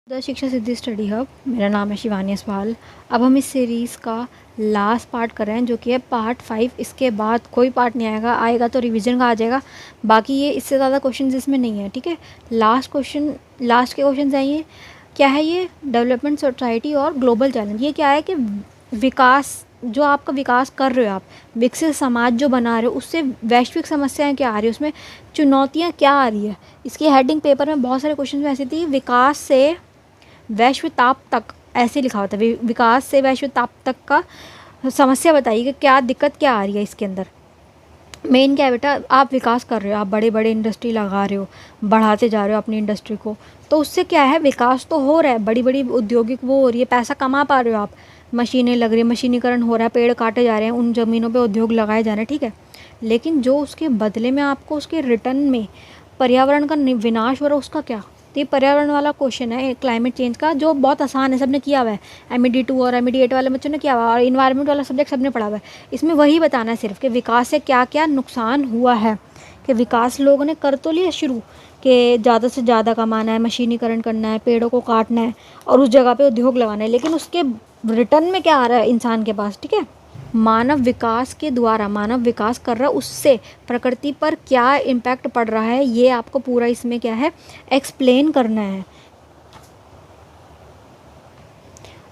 The शिक्षा सिद्धि study hub. मेरा नाम है शिवानी असवाल। अब हम इस सीरीज़ का लास्ट पार्ट कर रहे हैं जो कि है पार्ट 5। इसके बाद कोई पार्ट नहीं आएगा, आएगा तो रिवीजन का आ जाएगा। बाकी ये इससे ज़्यादा क्वेश्चन इसमें नहीं है, ठीक है। लास्ट के क्वेश्चन आइए। क्या है ये? डेवलपमेंट सोसाइटी और ग्लोबल चैलेंज। ये क्या है कि विकास, जो आपका विकास कर रहे हो आप, विकसित समाज जो बना रहे हो, उससे वैश्विक समस्याएं क्या आ रही है, उसमें चुनौतियां क्या आ रही है। इसकी हेडिंग पेपर में बहुत सारे क्वेश्चन में ऐसी थी, विकास से वैश्व ताप तक, ऐसे लिखा होता है। विकास से वैश्व ताप तक का समस्या बताइए कि क्या दिक्कत क्या आ रही है इसके अंदर। मेन क्या है बेटा, आप विकास कर रहे हो, आप बड़े बड़े इंडस्ट्री लगा रहे हो, बढ़ाते जा रहे हो अपनी इंडस्ट्री को, तो उससे क्या है, विकास तो हो रहा है, बड़ी बड़ी औद्योगिक वो हो रही है, पैसा कमा पा रहे हो आप, मशीनें लग रही है, मशीनीकरण हो रहा है, पेड़ काटे जा रहे हैं, उन ज़मीनों पे उद्योग लगाए जा रहे हैं, ठीक है। लेकिन जो उसके बदले में आपको उसके रिटर्न में पर्यावरण का विनाश हो रहा है, उसका क्या? तो ये पर्यावरण वाला क्वेश्चन है क्लाइमेट चेंज का, जो बहुत आसान है, सबने किया हुआ है। MED 2 और MED 8 वाले बच्चों ने किया हुआ है, और इन्वायरमेंट वाला सब्जेक्ट सबने पढ़ा हुआ है। इसमें वही बताना है सिर्फ कि विकास से क्या क्या नुकसान हुआ है। कि विकास लोगों ने कर तो लिया शुरू, कि ज़्यादा से ज़्यादा कमाना है, मशीनीकरण करना है, पेड़ों को काटना है और उस जगह पे उद्योग लगाना है, लेकिन उसके रिटर्न में क्या आ रहा है इंसान के पास, ठीक है। मानव विकास के द्वारा, मानव विकास कर रहा है, उससे प्रकृति पर क्या इम्पैक्ट पड़ रहा है, ये आपको पूरा इसमें क्या है, एक्सप्लेन करना है।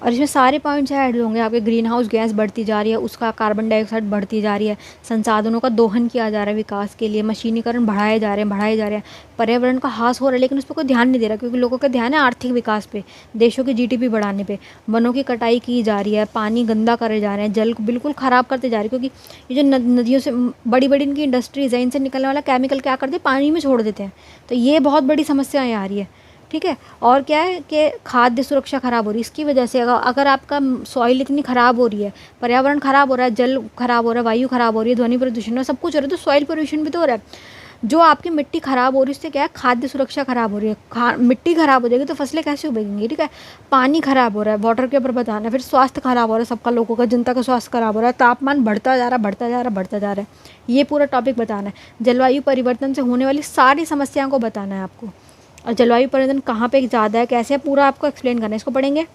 और इसमें सारे पॉइंट्स ऐड होंगे आपके। ग्रीन हाउस गैस बढ़ती जा रही है, उसका कार्बन डाइऑक्साइड बढ़ती जा रही है, संसाधनों का दोहन किया जा रहा है विकास के लिए, मशीनीकरण बढ़ाए जा रहे हैं, पर्यावरण का ह्रास हो रहा है, लेकिन उस पर कोई ध्यान नहीं दे रहा, क्योंकि लोगों का ध्यान है आर्थिक विकास पे, देशों की GDP बढ़ाने पे। वनों की कटाई की जा रही है, पानी गंदा करे जा रहे हैं, जल को बिल्कुल ख़राब करते जा रहे हैं, क्योंकि ये जो नदियों से बड़ी बड़ी इनकी इंडस्ट्रीज़ है, इनसे निकलने वाला केमिकल क्या करते हैं, पानी में छोड़ देते हैं। तो ये बहुत बड़ी समस्याएँ आ रही है, ठीक है। और क्या है कि खाद्य सुरक्षा ख़राब हो रही है इसकी वजह से। अगर आपका सॉइल इतनी ख़राब हो रही है, पर्यावरण ख़राब हो रहा है, जल ख़राब हो रहा है, वायु ख़राब हो रही है, ध्वनि प्रदूषण है, सब कुछ हो रहा है, तो सॉइल पोल्यूशन भी तो हो रहा है। जो आपकी मिट्टी ख़राब हो रही है, उससे क्या है, खाद्य सुरक्षा ख़राब हो रही है। मिट्टी ख़राब हो जाएगी तो फसलें कैसे उगेंगी, ठीक है। पानी ख़राब हो रहा है, वाटर के ऊपर बताना है। फिर स्वास्थ्य ख़राब हो रहा है, सबका, लोगों का, जनता का स्वास्थ्य ख़राब हो रहा है, तापमान बढ़ता जा रहा है, बढ़ता जा रहा है, बढ़ता जा रहा है। ये पूरा टॉपिक बताना है। जलवायु परिवर्तन से होने वाली सारी समस्याओं को बताना है आपको। और जलवायु परिवर्तन कहाँ पे ज़्यादा है, कैसे है, पूरा आपको एक्सप्लेन करना है। इसको पढ़ेंगे,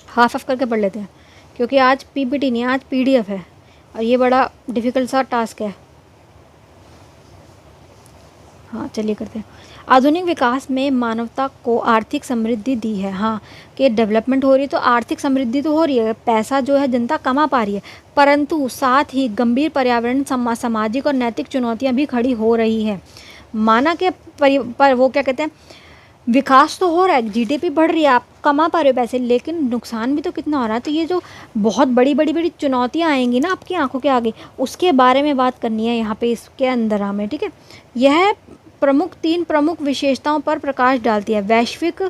हाफ करके पढ़ लेते हैं, क्योंकि आज PPT नहीं है, आज PDF है, और ये बड़ा डिफ़िकल्ट सा टास्क है। हाँ चलिए करते हैं। आधुनिक विकास में मानवता को आर्थिक समृद्धि दी है। हाँ, कि डेवलपमेंट हो रही है तो आर्थिक समृद्धि तो हो रही है, पैसा जो है जनता कमा पा रही है, परंतु साथ ही गंभीर पर्यावरण, सामाजिक और नैतिक चुनौतियाँ भी खड़ी हो रही है। माना कि पर वो क्या कहते हैं, विकास तो हो रहा है, GDP बढ़ रही है, आप कमा पा रहे हो पैसे, लेकिन नुकसान भी तो कितना हो रहा है। तो ये जो बहुत बड़ी बड़ी बड़ी चुनौतियाँ आएंगी ना आपकी आंखों के आगे, उसके बारे में बात करनी है यहाँ पे इसके अंदर हमें, ठीक है। यह तीन प्रमुख विशेषताओं पर प्रकाश डालती है। वैश्विक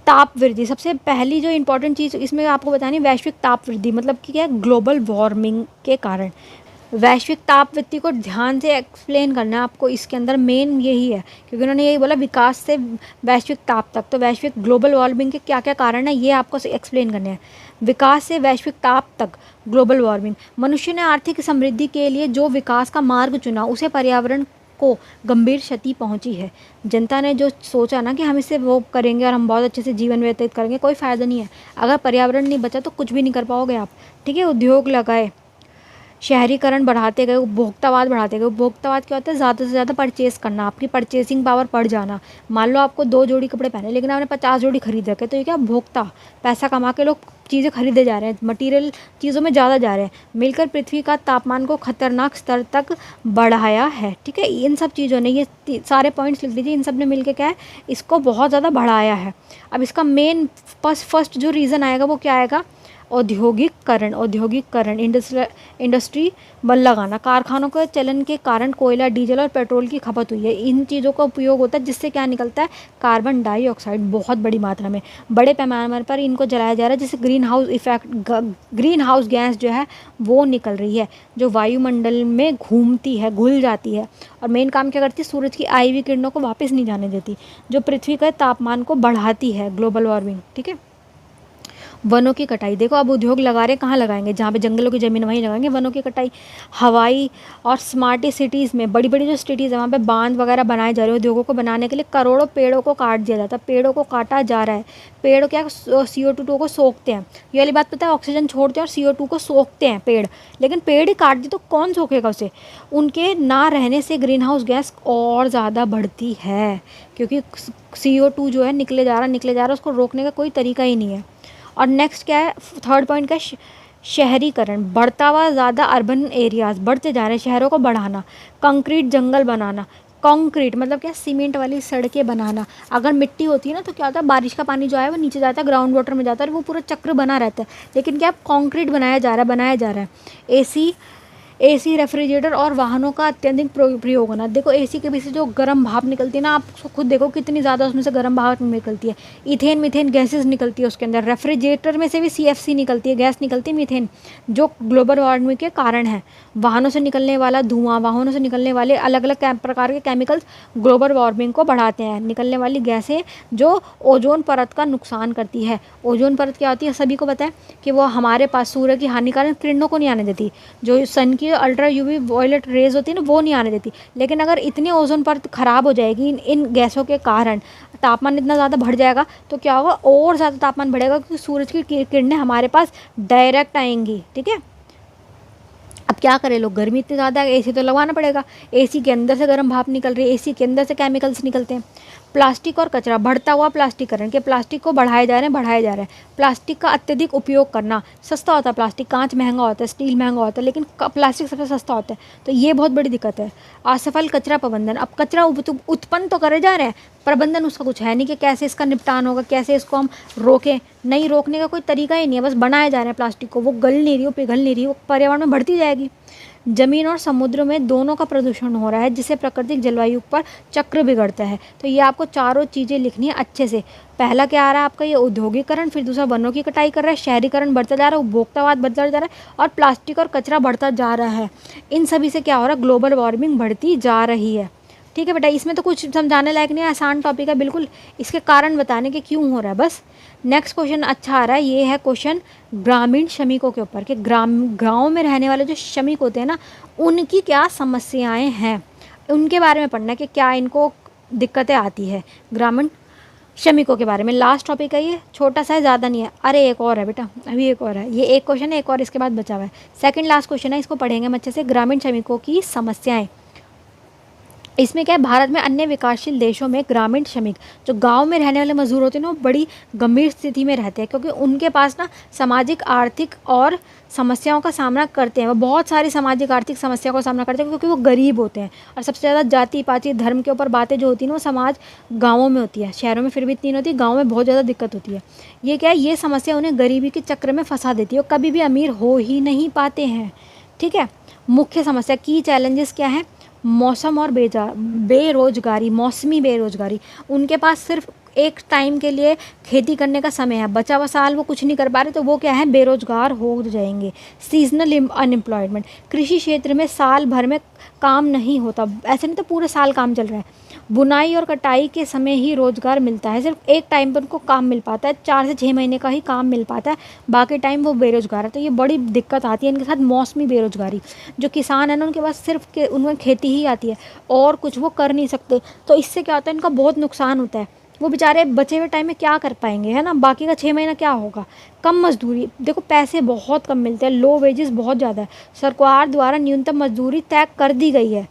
ताप वृद्धि, सबसे पहली जो इंपॉर्टेंट चीज़ इसमें आपको बतानी, वैश्विक ताप वृद्धि मतलब कि क्या है, ग्लोबल वार्मिंग के कारण। वैश्विक ताप वृद्धि को ध्यान से एक्सप्लेन करना है आपको, इसके अंदर मेन यही है, क्योंकि उन्होंने यही बोला विकास से वैश्विक ताप तक, तो वैश्विक ग्लोबल वार्मिंग के क्या क्या कारण है ये आपको एक्सप्लेन करने हैं। विकास से वैश्विक ताप तक, ग्लोबल वार्मिंग। मनुष्य ने आर्थिक समृद्धि के लिए जो विकास का मार्ग चुना, उसे पर्यावरण को गंभीर क्षति पहुंची है। जनता ने जो सोचा ना कि हम इससे वो करेंगे और हम बहुत अच्छे से जीवन व्यतीत करेंगे, कोई फ़ायदा नहीं है। अगर पर्यावरण नहीं बचा तो कुछ भी नहीं कर पाओगे आप, ठीक है। उद्योग लगाए, शहरीकरण बढ़ाते गए, उपभोक्तावाद बढ़ाते गए। उपभोक्तावाद क्या होता है, ज़्यादा से ज़्यादा परचेज़ करना, आपकी परचेसिंग पावर बढ़ जाना। मान लो आपको 2 जोड़ी कपड़े पहने, लेकिन आपने 50 जोड़ी खरीद रखे, तो ये क्या, भोक्ता, पैसा कमा के लोग चीज़ें खरीदे जा रहे हैं, मटीरियल चीज़ों में ज़्यादा जा रहे हैं, मिलकर पृथ्वी का तापमान को खतरनाक स्तर तक बढ़ाया है, ठीक है। इन सब चीज़ों ने, ये सारे पॉइंट्स लिख लीजिए, इन सब ने मिलकर क्या है, इसको बहुत ज़्यादा बढ़ाया है। अब इसका मेन फर्स्ट जो रीज़न आएगा वो क्या आएगा, औद्योगिकरण, इंडस्ट्री बल लगाना। कारखानों के चलन के कारण कोयला, डीजल और पेट्रोल की खपत हुई है। इन चीज़ों का उपयोग होता है, जिससे क्या निकलता है, कार्बन डाइऑक्साइड बहुत बड़ी मात्रा में, बड़े पैमाने पर इनको जलाया जा रहा है, जिससे ग्रीन हाउस गैस जो है वो निकल रही है, जो वायुमंडल में घूमती है, घुल जाती है, और मेन काम क्या करती है, सूरज की IV किरणों को वापस नहीं जाने देती, जो पृथ्वी के तापमान को बढ़ाती है, ग्लोबल वार्मिंग, ठीक है। वनों की कटाई, देखो अब उद्योग लगा रहे हैं, कहाँ लगाएंगे, जहाँ पे जंगलों की ज़मीन वहीं लगाएंगे, वनों की कटाई। हवाई और स्मार्ट सिटीज़ में, बड़ी बड़ी जो सिटीज़ है वहाँ पे बांध वगैरह बनाए जा रहे हैं उद्योगों को बनाने के लिए, करोड़ों पेड़ों को काट दिया जाता है, पेड़ों को काटा जा रहा है। पेड़ क्या CO2 को सोखते हैं, ये वाली बात पता है, ऑक्सीजन छोड़ते हैं और CO2 को सोखते हैं पेड़, लेकिन पेड़ ही काट दी तो कौन सोखेगा उसे। उनके ना रहने से ग्रीन हाउस गैस और ज़्यादा बढ़ती है, क्योंकि CO2 जो है निकले जा रहा, उसको रोकने का कोई तरीका ही नहीं है। और नेक्स्ट क्या है, थर्ड पॉइंट का शहरीकरण, बढ़ता हुआ ज़्यादा अर्बन एरियाज़ बढ़ते जा रहे हैं, शहरों को बढ़ाना, कंक्रीट जंगल बनाना। कंक्रीट मतलब क्या, सीमेंट वाली सड़कें बनाना। अगर मिट्टी होती है ना तो क्या होता है, बारिश का पानी जो है वो नीचे जाता है, ग्राउंड वाटर में जाता है और वो पूरा चक्र बना रहता है। लेकिन क्या, कंक्रीट बनाया जा रहा है। एसी रेफ्रिजरेटर और वाहनों का अत्यधिक प्रयोग होना। देखो एसी के पीछे जो गर्म भाप निकलती है ना, आप खुद देखो कितनी ज़्यादा उसमें से गर्म भाप निकलती है। इथेन मीथेन गैसेस निकलती है उसके अंदर। रेफ्रिजरेटर में से भी CFC निकलती है, गैस निकलती है मीथेन, जो ग्लोबल वार्मिंग के कारण है। वाहनों से निकलने वाला धुआं, वाहनों से निकलने वाले अलग अलग प्रकार के केमिकल्स ग्लोबल वार्मिंग को बढ़ाते हैं। निकलने वाली गैसें जो ओजोन परत का नुकसान करती है। ओजोन परत क्या होती है, सभी को पता है कि वो हमारे पास सूर्य की हानिकारक किरणों को नहीं आने देती, जो सन की अल्ट्रा UV वॉयलेट रेज होती है ना, वो नहीं आने देती। लेकिन अगर इतनी ओजोन परत खराब हो जाएगी इन गैसों के कारण, तापमान इतना ज़्यादा बढ़ जाएगा तो क्या होगा, और ज़्यादा तापमान बढ़ेगा, क्योंकि सूरज की किरणें हमारे पास डायरेक्ट आएंगी। ठीक है, अब क्या करें लोग, गर्मी इतनी ज़्यादा है, AC तो लगवाना पड़ेगा। AC के अंदर से गर्म भाप निकल रही है, AC के अंदर से केमिकल्स निकलते हैं। प्लास्टिक और कचरा, बढ़ता हुआ प्लास्टिकरण, के प्लास्टिक को बढ़ाए जा रहे हैं। प्लास्टिक का अत्यधिक उपयोग करना, सस्ता होता है प्लास्टिक, कांच महंगा होता है, स्टील महंगा होता है, लेकिन प्लास्टिक सबसे सस्ता होता है, तो ये बहुत बड़ी दिक्कत है। असफल कचरा प्रबंधन, अब कचरा उत्पन्न तो करे जा रहे हैं, प्रबंधन उसका कुछ है नहीं कि कैसे इसका निपटान होगा, कैसे इसको हम रोकें। नहीं, रोकने का कोई तरीका ही नहीं है, बस बनाए जा रहे हैं प्लास्टिक को, वो गल नहीं रही, वो पिघल नहीं रही, वो पर्यावरण में बढ़ती जाएगी। जमीन और समुद्र में दोनों का प्रदूषण हो रहा है, जिससे प्राकृतिक जलवायु पर चक्र बिगड़ता है। तो ये आपको चारों चीज़ें लिखनी है अच्छे से। पहला क्या आ रहा है आपका, ये औद्योगिकरण, फिर दूसरा वनों की कटाई कर रहा है, शहरीकरण बढ़ता जा रहा है, उपभोक्तावाद बढ़ता जा रहा है, और प्लास्टिक और कचरा बढ़ता जा रहा है। इन सभी से क्या हो रहा है, ग्लोबल वार्मिंग बढ़ती जा रही है। ठीक है बेटा, इसमें तो कुछ समझाने लायक नहीं है, आसान टॉपिक है बिल्कुल, इसके कारण बताने के क्यों हो रहा है बस। नेक्स्ट क्वेश्चन अच्छा आ रहा है, ये है क्वेश्चन ग्रामीण श्रमिकों के ऊपर, कि गाँव में रहने वाले जो श्रमिक होते हैं ना, उनकी क्या समस्याएं हैं, उनके बारे में पढ़ना है कि क्या इनको दिक्कतें आती है, ग्रामीण श्रमिकों के बारे में। लास्ट टॉपिक है ये, छोटा सा है, ज़्यादा नहीं है। अरे एक और है बेटा, अभी एक और है, ये एक क्वेश्चन है, एक और इसके बाद बचा हुआ है, सेकंड लास्ट क्वेश्चन है, इसको पढ़ेंगे हम अच्छे से। ग्रामीण श्रमिकों की समस्याएं, इसमें क्या है, भारत में अन्य विकासशील देशों में ग्रामीण श्रमिक, जो गांव में रहने वाले मजदूर होते हैं ना, वो बड़ी गंभीर स्थिति में रहते हैं, क्योंकि उनके पास ना सामाजिक आर्थिक और समस्याओं का सामना करते हैं। वो बहुत सारी सामाजिक आर्थिक समस्याओं का सामना करते हैं, क्योंकि वो गरीब होते हैं। और सबसे ज़्यादा जाति पाति धर्म के ऊपर बातें जो होती हैं ना, वो समाज गाँवों में होती है, शहरों में फिर भी इतनी नहीं होती, गाँव में बहुत ज़्यादा दिक्कत होती है। ये क्या है, ये समस्या उन्हें गरीबी के चक्र में फंसा देती है, और कभी भी अमीर हो ही नहीं पाते हैं। ठीक है, मुख्य समस्या की चैलेंजेस क्या है, मौसम और बेरोजगारी, मौसमी बेरोजगारी। उनके पास सिर्फ एक टाइम के लिए खेती करने का समय है, बचा हुआ साल वो कुछ नहीं कर पा रहे, तो वो क्या है, बेरोजगार हो जाएंगे। सीजनल अनएम्प्लॉयमेंट, कृषि क्षेत्र में साल भर में काम नहीं होता, ऐसे नहीं तो पूरे साल काम चल रहा है। बुनाई और कटाई के समय ही रोजगार मिलता है, सिर्फ एक टाइम पर उनको काम मिल पाता है, 4 से 6 महीने का ही काम मिल पाता है, बाकी टाइम वो बेरोजगार है। तो ये बड़ी दिक्कत आती है इनके साथ, मौसमी बेरोजगारी। जो किसान है ना, उनके पास सिर्फ उनमें खेती ही आती है, और कुछ वो कर नहीं सकते, तो इससे क्या होता है, इनका बहुत नुकसान होता है। वो बेचारे बचे हुए टाइम में क्या कर पाएंगे, है ना, बाकी का 6 महीना क्या होगा। कम मजदूरी, देखो पैसे बहुत कम मिलते हैं, लो वेजेस बहुत ज़्यादा है, सरकार द्वारा न्यूनतम मजदूरी तय कर दी गई है,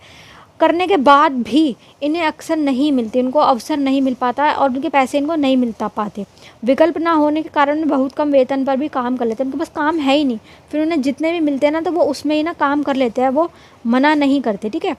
करने के बाद भी इन्हें अक्सर नहीं मिलती, उनको अवसर नहीं मिल पाता, और उनके पैसे इनको नहीं मिलता पाते। विकल्प ना होने के कारण बहुत कम वेतन पर भी काम कर लेते हैं, उनके पास काम है ही नहीं, फिर उन्हें जितने भी मिलते हैं ना, तो वो उसमें ही ना काम कर लेते हैं, वो मना नहीं करते। ठीक है,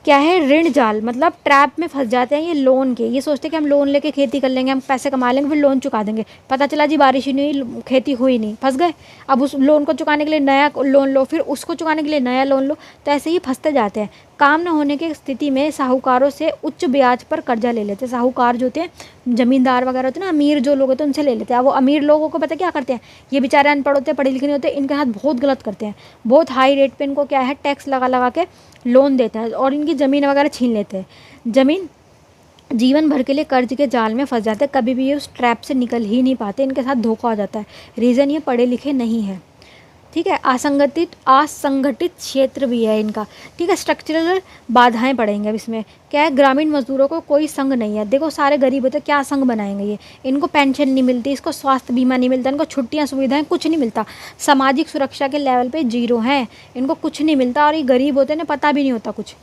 क्या है, ऋण जाल, मतलब ट्रैप में फंस जाते हैं ये लोन के, ये सोचते हैं कि हम लोन लेके खेती कर लेंगे, हम पैसे कमा लेंगे, फिर लोन चुका देंगे, पता चला जी बारिश ही नहीं हुई, खेती हुई नहीं, फंस गए। अब उस लोन को चुकाने के लिए नया लोन लो, फिर उसको चुकाने के लिए नया लोन लो, तो ऐसे ही फंसते जाते हैं। काम न होने की स्थिति में साहूकारों से उच्च ब्याज पर कर्जा ले लेते हैं। साहूकार जो होते हैं, जमींदार वगैरह होते हैं ना, अमीर जो लोग होते हैं, उनसे ले लेते हैं। वो अमीर लोगों को पता क्या करते हैं, ये बेचारे अनपढ़ होते हैं, पढ़े लिखे नहीं होते, इनके साथ बहुत गलत करते हैं, बहुत हाई रेट पे इनको क्या है, टैक्स लगा लगा के लोन देते हैं, और इनकी ज़मीन वगैरह छीन लेते हैं। ज़मीन जीवन भर के लिए कर्ज के जाल में फंस जाते हैं, कभी भी ये उस ट्रैप से निकल ही नहीं पाते, इनके साथ धोखा हो जाता है। रीज़न ये पढ़े लिखे नहीं है, ठीक है। असंगठित क्षेत्र भी है इनका, ठीक है। स्ट्रक्चरल बाधाएं पड़ेंगे अब इसमें। क्या है, ग्रामीण मजदूरों को कोई संघ नहीं है। देखो सारे गरीब होते, क्या संघ बनाएंगे ये। इनको पेंशन नहीं मिलती, इसको स्वास्थ्य बीमा नहीं मिलता, इनको छुट्टियां सुविधाएं कुछ नहीं मिलता, सामाजिक सुरक्षा के लेवल पे जीरो हैं, इनको कुछ नहीं मिलता। और ये गरीब होते हैं, पता भी नहीं होता कुछ।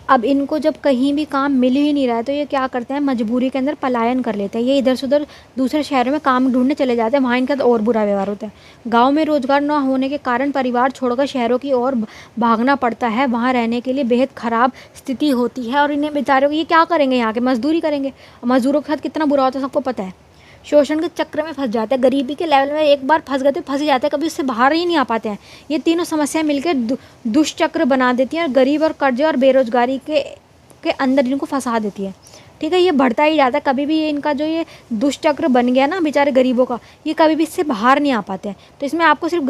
अब इनको जब कहीं भी काम मिल ही नहीं रहा है तो ये क्या करते हैं, मजबूरी के अंदर पलायन कर लेते हैं। ये इधर से उधर दूसरे शहरों में काम ढूंढने चले जाते हैं, वहाँ इनका तो और बुरा व्यवहार होता है। गांव में रोजगार न होने के कारण परिवार छोड़कर शहरों की ओर भागना पड़ता है, वहाँ रहने के लिए बेहद ख़राब स्थिति होती है। और इन्हें बेचारों को ये क्या करेंगे, यहाँ के मजदूरी करेंगे। मजदूरों के साथ कितना बुरा होता है सबको पता है। शोषण के चक्र में फंस जाते हैं, गरीबी के लेवल में एक बार फंस गए तो फंस ही जाते हैं, कभी उससे बाहर ही नहीं आ पाते हैं। ये तीनों समस्याएं मिलकर दुष्चक्र बना देती हैं और गरीब और कर्जे और बेरोजगारी के अंदर इनको फंसा देती है, ठीक है। ये बढ़ता ही जाता है, कभी भी ये इनका जो ये दुष्चक्र बन गया ना बेचारे गरीबों का, ये कभी भी इससे बाहर नहीं आ पाते हैं। तो इसमें आपको सिर्फ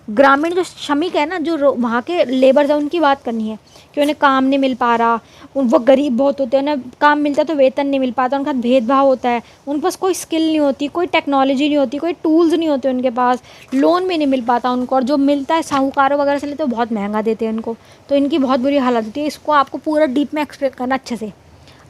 ग्रामीण जो श्रमिक है ना, जो वहाँ के लेबर्स हैं, उनकी बात करनी है कि उन्हें काम नहीं मिल पा रहा। वो गरीब बहुत होते हैं, उन्हें काम मिलता है तो वेतन नहीं मिल पाता, उनका भेदभाव होता है, उनके पास कोई स्किल नहीं होती, कोई टेक्नोलॉजी नहीं होती, कोई टूल्स नहीं होते उनके पास, लोन भी नहीं मिल पाता उनको, और जो मिलता है साहूकारों वगैरह से लेते हैं बहुत महंगा देते हैं उनको। तो इनकी बहुत बुरी हालत होती है। इसको आपको पूरा डीप में एक्सप्लेन करना अच्छे से।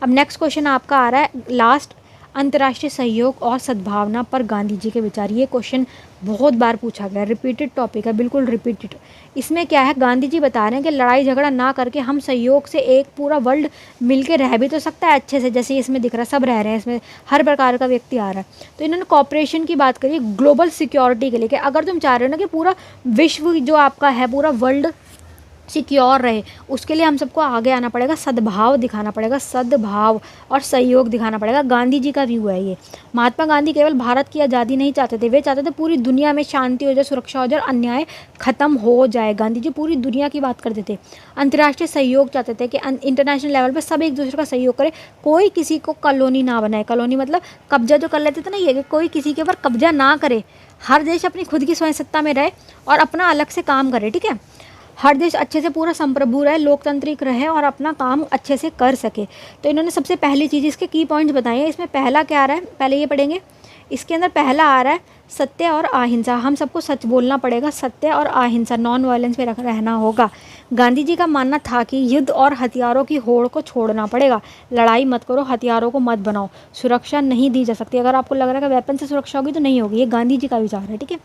अब नेक्स्ट क्वेश्चन आपका आ रहा है लास्ट, अंतर्राष्ट्रीय सहयोग और सद्भावना पर गांधी जी के विचार। ये क्वेश्चन बहुत बार पूछा गया, रिपीटेड टॉपिक है, बिल्कुल रिपीटेड। इसमें क्या है, गांधी जी बता रहे हैं कि लड़ाई झगड़ा ना करके हम सहयोग से एक पूरा वर्ल्ड मिलके रह भी तो सकता है अच्छे से, जैसे इसमें दिख रहा है सब रह रहे हैं, इसमें हर प्रकार का व्यक्ति आ रहा है। तो इन्होंने कॉपरेशन की बात करी ग्लोबल सिक्योरिटी के लिए, कि अगर तुम चाह रहे हो ना कि पूरा विश्व जो आपका है, पूरा वर्ल्ड सिक्योर रहे, उसके लिए हम सबको आगे आना पड़ेगा, सद्भाव दिखाना पड़ेगा, सद्भाव और सहयोग दिखाना पड़ेगा। गांधी जी का व्यू है ये। महात्मा गांधी केवल भारत की आज़ादी नहीं चाहते थे, वे चाहते थे पूरी दुनिया में शांति हो जाए, सुरक्षा हो जाए, अन्याय खत्म हो जाए। गांधी जी पूरी दुनिया की बात करते थे। अंतर्राष्ट्रीय सहयोग चाहते थे कि इंटरनेशनल लेवल पर सब एक दूसरे का सहयोग करे, कोई किसी को कॉलोनी ना बनाए। कॉलोनी मतलब कब्जा जो कर लेते थे ना, ये कि कोई किसी के ऊपर कब्जा ना करे, हर देश अपनी खुद की स्वयं सत्ता में रहे और अपना अलग से काम करे, ठीक है। हर देश अच्छे से पूरा संप्रभु रहे, लोकतांत्रिक रहे और अपना काम अच्छे से कर सके। तो इन्होंने सबसे पहली चीज़, इसके की पॉइंट्स बताए हैं। इसमें पहला क्या आ रहा है, पहले ये पढ़ेंगे। इसके अंदर पहला आ रहा है सत्य और अहिंसा। हम सबको सच बोलना पड़ेगा, सत्य और अहिंसा, नॉन वायलेंस पे रहना होगा। गांधी जी का मानना था कि युद्ध और हथियारों की होड़ को छोड़ना पड़ेगा। लड़ाई मत करो, हथियारों को मत बनाओ, सुरक्षा नहीं दी जा सकती। अगर आपको लग रहा है कि वेपन से सुरक्षा होगी तो नहीं होगी, ये गांधी जी का विचार है, ठीक है।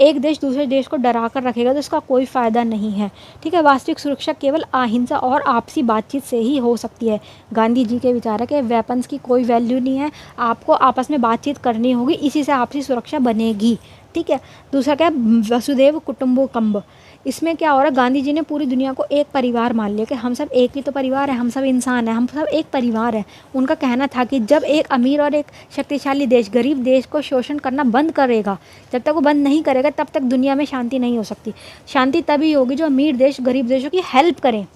एक देश दूसरे देश को डरा कर रखेगा तो इसका कोई फ़ायदा नहीं है, ठीक है। वास्तविक सुरक्षा केवल अहिंसा और आपसी बातचीत से ही हो सकती है। गांधी जी के विचार है कि वेपन्स की कोई वैल्यू नहीं है, आपको आपस में बातचीत करनी होगी, इसी से आपसी सुरक्षा बनेगी, ठीक है। दूसरा क्या है, वसुदेव कुटुंबकम। इसमें क्या हो रहा है, गांधी जी ने पूरी दुनिया को एक परिवार मान लिया कि हम सब एक ही तो परिवार है, हम सब इंसान हैं, हम सब एक परिवार है। उनका कहना था कि जब एक अमीर और एक शक्तिशाली देश गरीब देश को शोषण करना बंद करेगा, जब तक वो बंद नहीं करेगा तब तक दुनिया में शांति नहीं हो सकती। शांति तभी होगी जो अमीर देश गरीब देशों की हेल्प करें,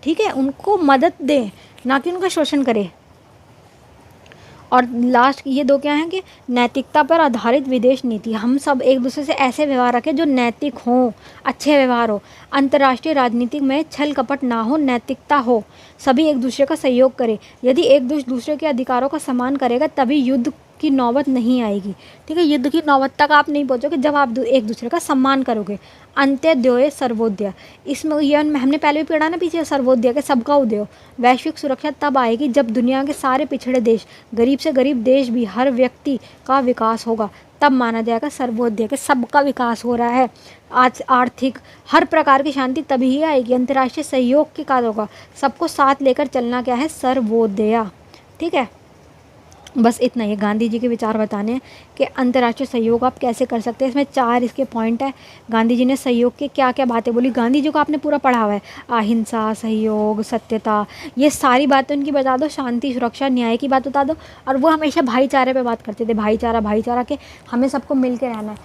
ठीक है, उनको मदद दें, ना कि उनका शोषण करें। और लास्ट ये दो क्या हैं कि नैतिकता पर आधारित विदेश नीति। हम सब एक दूसरे से ऐसे व्यवहार रखें जो नैतिक हो, अच्छे व्यवहार हो। अंतर्राष्ट्रीय राजनीति में छल कपट ना हो, नैतिकता हो, सभी एक दूसरे का सहयोग करें। यदि एक दूसरे के अधिकारों का सम्मान करेगा तभी युद्ध की नौबत नहीं आएगी, ठीक है। युद्ध की नौबत तक आप नहीं पहुंचोगे जब आप एक दूसरे का सम्मान करोगे। अंत्योदय सर्वोदय, इसमें ये हमने पहले भी पढ़ा ना पीछे, सर्वोदय के सबका उदय। वैश्विक सुरक्षा तब आएगी जब दुनिया के सारे पिछड़े देश, गरीब से गरीब देश भी, हर व्यक्ति का विकास होगा, तब माना जाएगा सर्वोदय के सबका विकास हो रहा है। आज आर्थिक हर प्रकार की शांति तभी ही आएगी, अंतर्राष्ट्रीय सहयोग के कारण होगा। सबको साथ लेकर चलना क्या है, सर्वोदय, ठीक है। बस इतना ही गांधी जी के विचार बताने हैं कि अंतर्राष्ट्रीय सहयोग आप कैसे कर सकते हैं। इसमें 4 इसके पॉइंट है। गांधी जी ने सहयोग के क्या क्या बातें बोली, गांधी जी को आपने पूरा पढ़ा हुआ है, अहिंसा, सहयोग, सत्यता, ये सारी बातें उनकी बता दो। शांति, सुरक्षा, न्याय की बात बता दो। और वो हमेशा भाईचारे पे बात करते थे, भाईचारा के हमें सबको मिल के रहना है,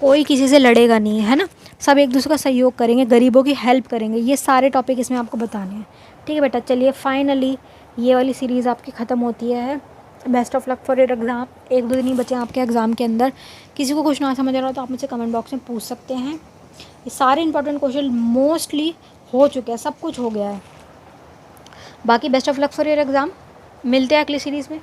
कोई किसी से लड़ेगा नहीं है ना, सब एक दूसरे का सहयोग करेंगे, गरीबों की हेल्प करेंगे। ये सारे टॉपिक इसमें आपको बताने हैं, ठीक है बेटा। चलिए फाइनली ये वाली सीरीज़ आपकी ख़त्म होती है। Best of luck for your exam. 1-2 दिन ही बचे आपके एग्ज़ाम के अंदर। किसी को कुछ ना समझ आ रहा हो तो आप मुझसे कमेंट बॉक्स में पूछ सकते हैं। ये सारे इंपॉर्टेंट क्वेश्चन मोस्टली हो चुके हैं, सब कुछ हो गया है। बाकी best of luck for your exam. मिलते हैं अगली सीरीज़ में।